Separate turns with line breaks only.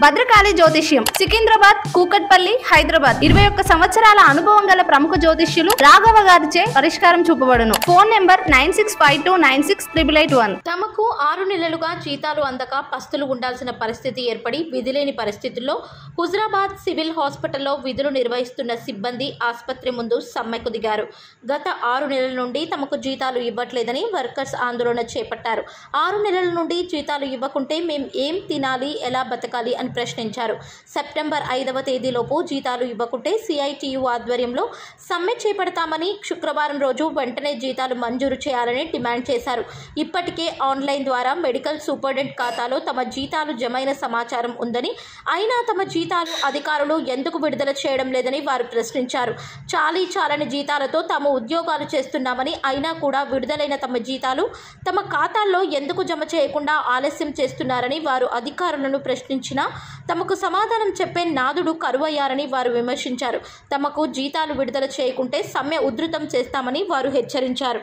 భద్రకాళి జ్యోతిష్యం సికింద్రాబాద్, కూకట్పల్లి, హైదరాబాద్ 21 సంవత్సరాల అనుభవం గల ప్రముఖ జ్యోతిష్యులు రాఘవ గారిచే పరిష్కారం చూపబడును. Phone number 9652968881.
తమకు 6 నెలలుగా జీతాలు అందక పస్తులు ఉండాల్సిన పరిస్థితి ఏర్పడి విధిలేని పరిస్థితుల్లో హుజరాబాద్ సివిల్ హాస్పిటల్లో విధులు నిర్వహిస్తున్న సిబ్బంది ఆసుపత్రి ముందు సమ్మెకు దిగారు. గత 6 నెలల నుండి తమకు జీతాలు ఇవ్వట్లేదని వర్కర్స్ ఆందోళన చేపట్టారు. 6 నెలల నుండి జీతాలు ఇవ్వకుంటే మేం ఏం తినాలి, ఎలా బతకాలి అని ప్రశ్నించారు. సెప్టెంబర్ 5వ తేదీలోపు జీతాలు ఇవ్వకుంటే సిఐటియు ఆధ్వర్యంలో సమ్మె చేపడతామని, శుక్రవారం రోజు వెంటనే జీతాలు మంజూరు చేయాలని డిమాండ్ చేశారు. ఇప్పటికే ఆన్లైన్ ద్వారా మెడికల్ సూపరింటెండెంట్ ఖాతాలో తమ జీతాలు జమైన సమాచారం ఉందని, అయినా తమ జీతాలు అధికారులు ఎందుకు విడుదల చేయడం లేదని వారు ప్రశ్నించారు. చాలని జీతాలతో తాము ఉద్యోగాలు చేస్తున్నామని, అయినా కూడా విడుదలైన తమ జీతాలు తమ ఖాతాల్లో ఎందుకు జమ చేయకుండా ఆలస్యం చేస్తున్నారని వారు అధికారులను ప్రశ్నించినా తమకు సమాధానం చెప్పే నాదుడు కరువయ్యారని వారు విమర్శించారు. తమకు జీతాలు విడుదల చేయకుంటే సమ్మె ఉధృతం చేస్తామని వారు హెచ్చరించారు.